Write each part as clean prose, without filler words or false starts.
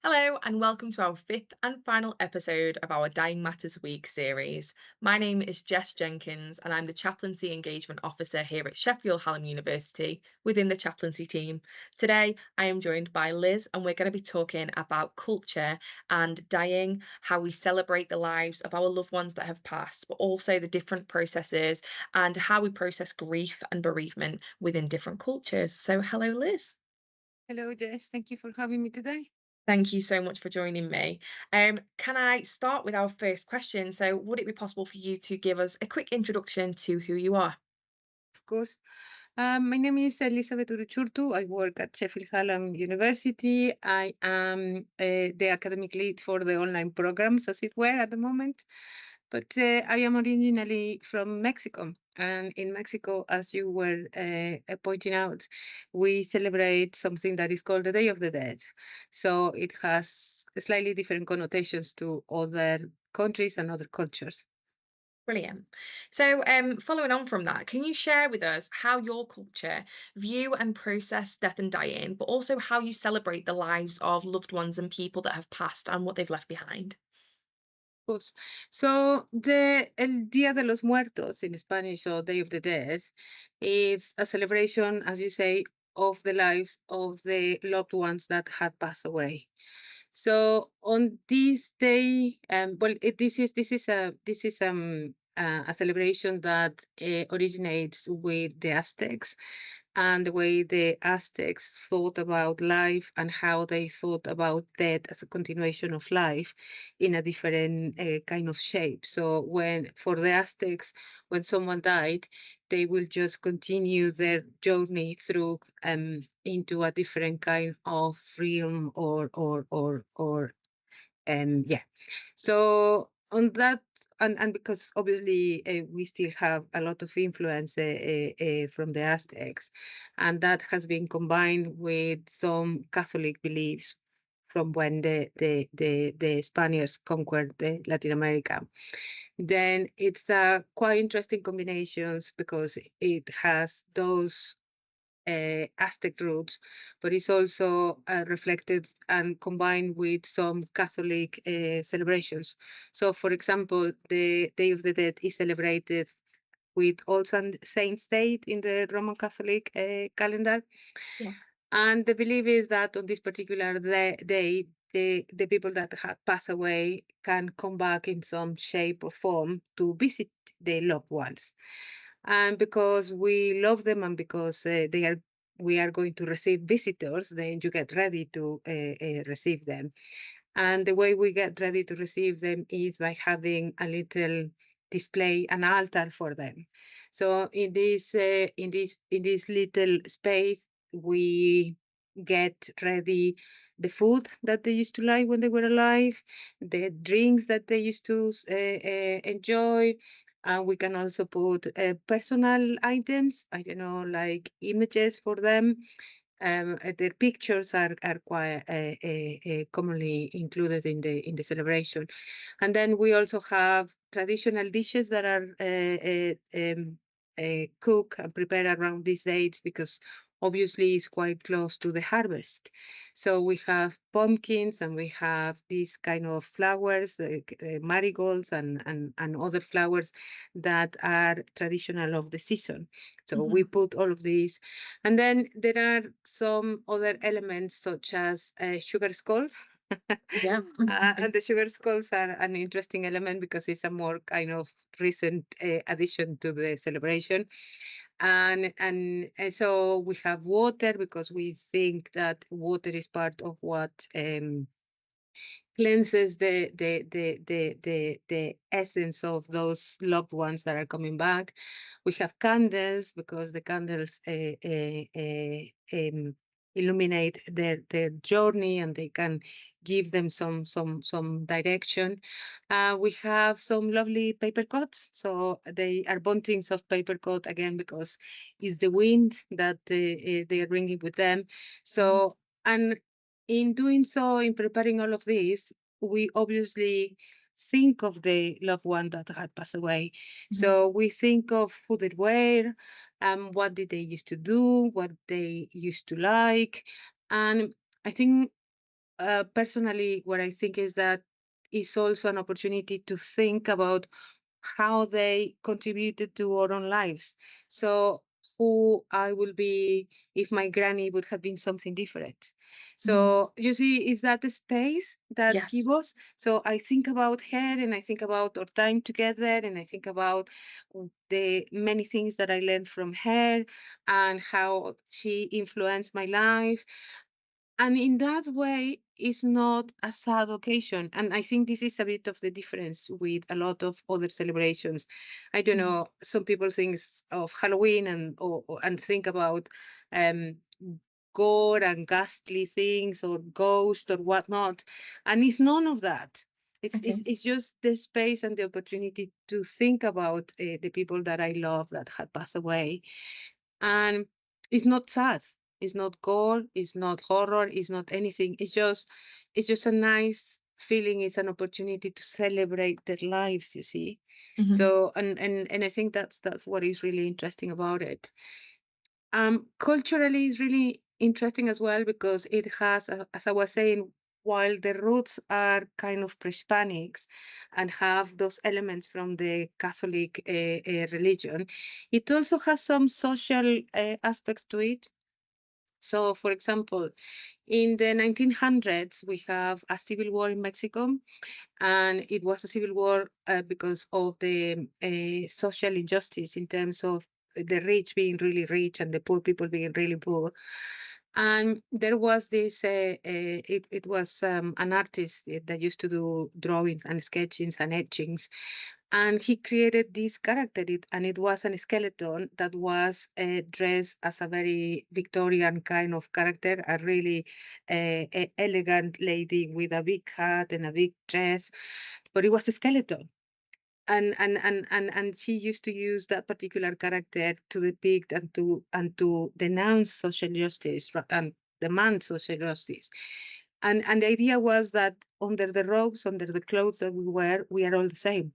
Hello, and welcome to our fifth and final episode of our Dying Matters Week series. My name is Jess Jenkins, and I'm the Chaplaincy Engagement Officer here at Sheffield Hallam University within the chaplaincy team. Today, I am joined by Liz, and we're going to be talking about culture and dying, how we celebrate the lives of our loved ones that have passed, but also the different processes and how we process grief and bereavement within different cultures. So, hello, Liz. Hello, Jess. Thank you for having me today. Thank you so much for joining me. Can I start with our first question? So, would it be possible for you to give us a quick introduction to who you are? Of course. My name is Elizabeth Uruchurtu. I work at Sheffield Hallam University. I am the academic lead for the online programs, as it were, at the moment. But I am originally from Mexico. And in Mexico, as you were pointing out, we celebrate something that is called the Day of the Dead. So it has slightly different connotations to other countries and other cultures. Brilliant. So, following on from that, can you share with us how your culture view and process death and dying, but also how you celebrate the lives of loved ones and people that have passed and what they've left behind? Course. So the El Día de los Muertos in Spanish or Day of the Dead is a celebration, as you say, of the lives of the loved ones that had passed away. So on this day, this is a celebration that originates with the Aztecs and the way the Aztecs thought about life and how they thought about death as a continuation of life in a different kind of shape. So when for the Aztecs, when someone died, they will just continue their journey through into a different kind of realm or yeah. So on that, and because obviously we still have a lot of influence from the Aztecs, and that has been combined with some Catholic beliefs from when the Spaniards conquered Latin America. Then it's a quite interesting combinations because it has those Aztec roots, but it's also reflected and combined with some Catholic celebrations. So, for example, the Day of the Dead is celebrated with Saints' Day in the Roman Catholic calendar. Yeah. And the belief is that on this particular day, the people that had passed away can come back in some shape or form to visit their loved ones. And because we love them and because we are going to receive visitors, then you get ready to receive them. And the way we get ready to receive them is by having a little display, an altar for them. So in this little space, we get ready the food that they used to like when they were alive, the drinks that they used to enjoy. And we can also put personal items, I don't know, like images for them. Their pictures are quite commonly included in the celebration, and then we also have traditional dishes that are cooked and prepared around these dates because obviously it's quite close to the harvest. So we have pumpkins and we have these kind of flowers, marigolds and other flowers that are traditional of the season. So we Mhm. put all of these, and then there are some other elements such as sugar skulls. Yeah. And the sugar skulls are an interesting element because it's a more kind of recent addition to the celebration. And so we have water because we think that water is part of what cleanses the essence of those loved ones that are coming back. We have candles because the candles illuminate their journey and they can give them some direction. We have some lovely paper cuts, so they are buntings of paper cut again because it's the wind that they are bringing with them. Mhm. So and in doing so, in preparing all of this, we obviously think of the loved one that had passed away. Mhm. So we think of who they were, what did they used to do, what they used to like. And I think personally, what I think is that it's also an opportunity to think about how they contributed to our own lives. So who I will be if my granny would have been something different. Mhm. So you see, is that the space that Yes. give us? So I think about her and I think about our time together and I think about the many things that I learned from her and how she influenced my life, and in that way it's not a sad occasion. And I think this is a bit of the difference with a lot of other celebrations. I don't Mhm. know, some people think of Halloween and think about um gore and ghastly things or ghosts or whatnot, and it's none of that. Okay. It's just the space and the opportunity to think about the people that I love that had passed away. And it's not sad, it's not gore, it's not horror, it's not anything. It's just a nice feeling. It's an opportunity to celebrate their lives, you see. Mhm. So and I think that's what is really interesting about it. Culturally is really interesting as well because it has, as I was saying, while the roots are kind of pre-Hispanics and have those elements from the Catholic religion, it also has some social aspects to it. So, for example, in the 1900s, we have a civil war in Mexico, and it was a civil war because of the social injustice in terms of the rich being really rich and the poor people being really poor. And there was this, it was an artist that used to do drawings and sketchings and etchings. And he created this character, and it was a skeleton that was dressed as a very Victorian kind of character, a really elegant lady with a big hat and a big dress, but it was a skeleton. And she used to use that particular character to depict and to denounce social justice and demand social justice. And the idea was that under the robes, under the clothes that we wear, we are all the same.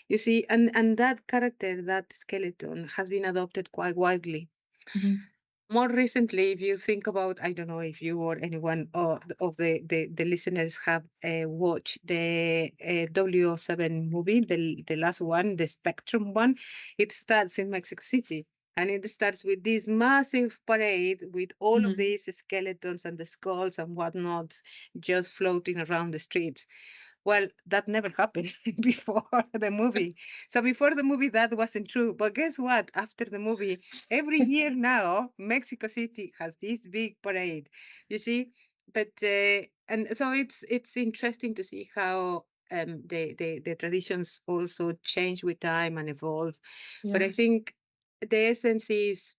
You see, and that character, that skeleton, has been adopted quite widely. Mhm. More recently, if you think about, I don't know if you or anyone of the listeners have watched the W07 movie, the last one, the Spectrum one. It starts in Mexico City. And it starts with this massive parade with all of Mhm. these skeletons and the skulls and whatnots just floating around the streets. Well, that never happened before the movie. So before the movie, that wasn't true. But guess what? After the movie, every year now, Mexico City has this big parade. You see, but and so it's interesting to see how the traditions also change with time and evolve. But I Yes. think the essence is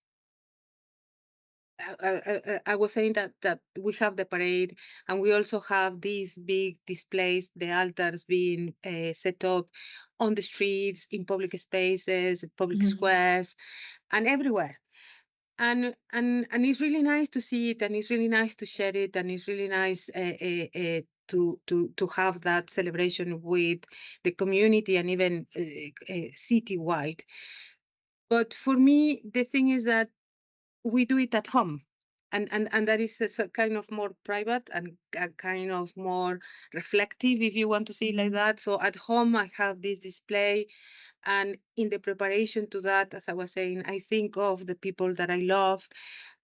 I was saying that we have the parade, and we also have these big displays, the altars being set up on the streets, in public spaces, public Mhm. squares, and everywhere. And it's really nice to see it, and it's really nice to share it, and it's really nice to have that celebration with the community and even citywide. But for me, the thing is that we do it at home, and that is a kind of more private and a kind of more reflective, if you want to see it like Mhm. that. So at home I have this display, and in the preparation to that, as I was saying, I think of the people that I love.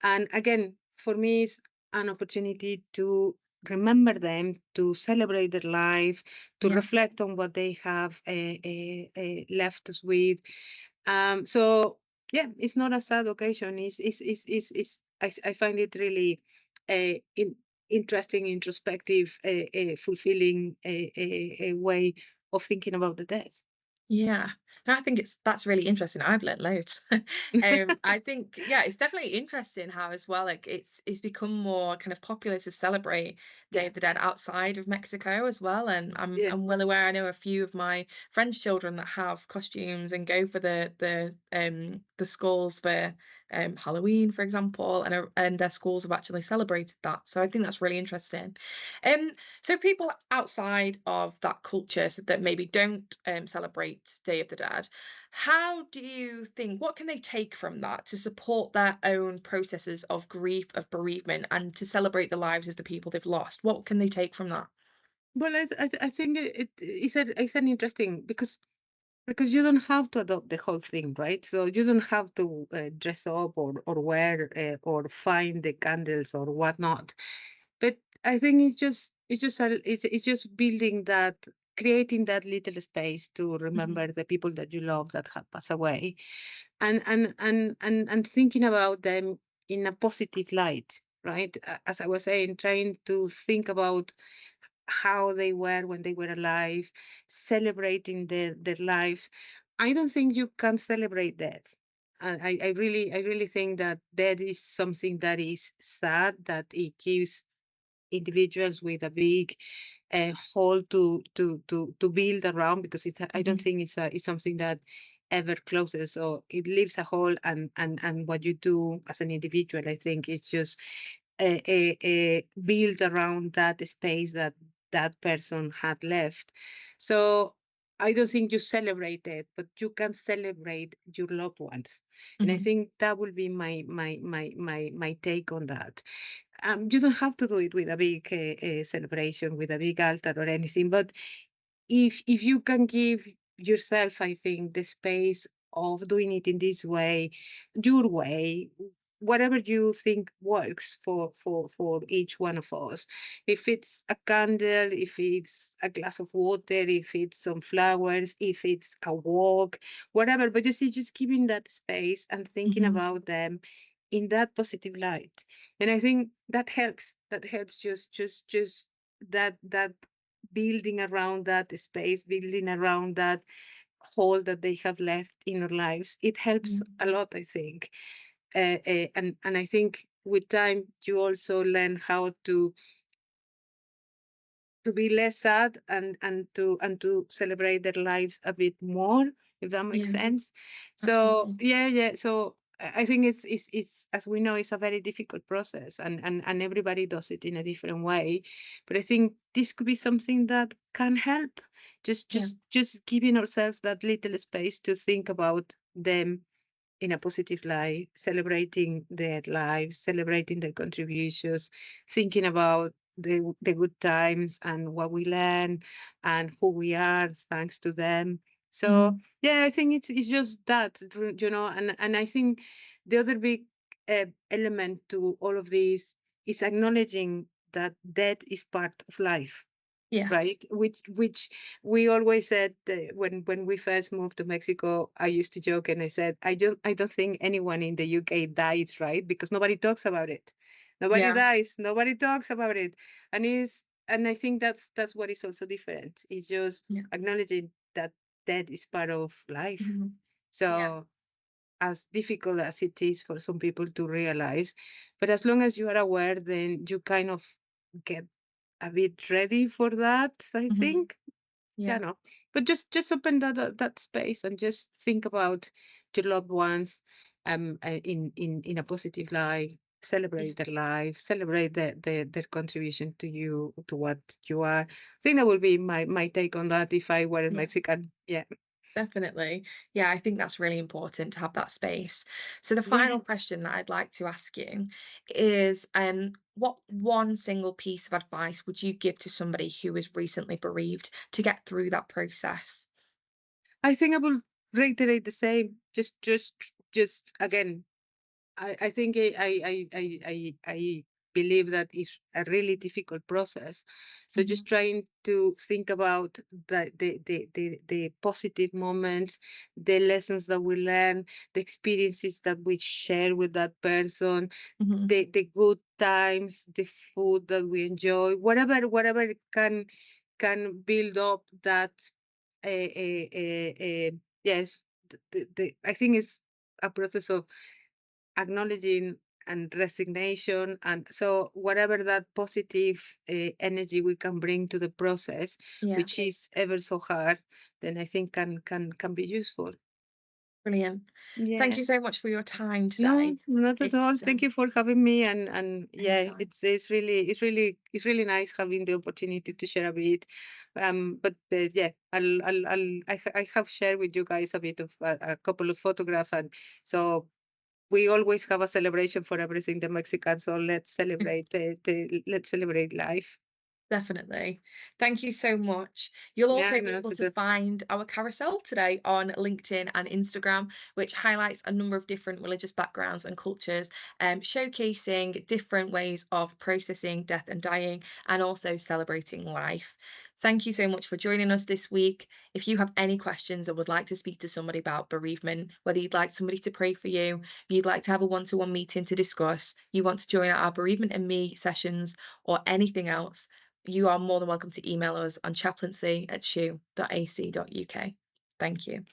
And again, for me, it's an opportunity to remember them, to celebrate their life, to Yeah. reflect on what they have left us with. So yeah, it's not a sad occasion. I find it really interesting, introspective, fulfilling a way of thinking about the death. Yeah, no, I think that's really interesting. I've learnt loads. I think yeah, it's definitely interesting how as well like it's become more kind of popular to celebrate Day Yeah, of the Dead outside of Mexico as well. And I'm yeah, I'm well aware. I know a few of my friends' children that have costumes and go for the skulls for Halloween, for example, and their schools have actually celebrated that. So I think that's really interesting. Um, so people outside of that culture that maybe don't celebrate Day of the granddad. How do you think, what can they take from that to support their own processes of grief, of bereavement, and to celebrate the lives of the people they've lost? What can they take from that? Well, I think it's an interesting because you don't have to adopt the whole thing, right? So you don't have to dress up or wear or find the candles or whatnot. But I think it's just building that, creating that little space to Mhm, remember the people that you love that have passed away, and thinking about them in a positive light, right? As I was saying, trying to think about how they were when they were alive, celebrating their lives. I don't think you can celebrate death. And I really think that death is something that is sad, that it gives individuals with a big hole to build around, because I don't mhm, think it's something that ever closes. So it leaves a hole, and what you do as an individual, I think, is just build around that space that that person had left. So I don't think you celebrate it, but you can celebrate your loved ones. And I mhm. think that will be my take on that. You don't have to do it with a big celebration, with a big altar or anything, but if you can give yourself, I think, the space of doing it in this way, your way, whatever you think works for each one of us. If it's a candle, if it's a glass of water, if it's some flowers, if it's a walk, whatever, but you see, just giving that space and thinking Mhm. about them in that positive light. And I think that helps. That helps, just that building around that space, building around that hole that they have left in our lives. It helps Mhm. a lot, I think. And I think with time you also learn how to be less sad, and to celebrate their lives a bit more, if that makes Yeah, sense. So absolutely. yeah. So I think it's, as we know, it's a very difficult process, and everybody does it in a different way. But I think this could be something that can help. Just Yeah. just just giving ourselves that little space to think about them in a positive light, celebrating their lives, celebrating their contributions, thinking about the good times and what we learn and who we are thanks to them. So Mhm. yeah, I think it's just that, and I think the other big element to all of this is acknowledging that death is part of life, Yes. right? Which we always said, when we first moved to Mexico. I used to joke and I said, I don't think anyone in the UK dies, right? Because nobody talks about it. Nobody Yeah. dies. Nobody talks about it, and I think that's what is also different. It's just Yeah. acknowledging that death is part of life. Mhm. Yeah. So as difficult as it is for some people to realize, but as long as you are aware, then you kind of get a bit ready for that, I Mhm. think. Yeah, Yeah. no. But just open that space and just think about your loved ones in a positive light. Yeah. Celebrate their life, celebrate their contribution to you, to what you are. I think that would be my take on that if I were Yeah. Mexican. Yeah. Definitely. Yeah, I think that's really important to have that space. So the Yeah. final question that I'd like to ask you is, what one single piece of advice would you give to somebody who is recently bereaved to get through that process? I think I will reiterate the same. Just again, I think I believe that it's a really difficult process. So Mhm, just trying to think about the positive moments, the lessons that we learn, the experiences that we share with that person, mhm, the good times, the food that we enjoy, whatever can build up that. Yes, I think it's a process of acknowledging and resignation, and so whatever that positive energy we can bring to the process, yeah. which is ever so hard, then I think can be useful. Brilliant. Thank Yeah. you so much for your time No, today. not at all. It's Thank you for having me, and yeah, anytime. it's really nice having the opportunity to share a bit. But yeah, I have shared with you guys a bit of a couple of photographs, and so we always have a celebration for everything the Mexican. So let's celebrate life. Definitely. Thank you so much. You'll Yeah, also be no, able to find our carousel today on LinkedIn and Instagram, which highlights a number of different religious backgrounds and cultures, showcasing different ways of processing death and dying and also celebrating life. Thank you so much for joining us this week. If you have any questions or would like to speak to somebody about bereavement, whether you'd like somebody to pray for you, you'd like to have a one-to-one meeting to discuss, you want to join our Bereavement and Me sessions, or anything else, you are more than welcome to email us on chaplaincy@shu.ac.uk. Thank you.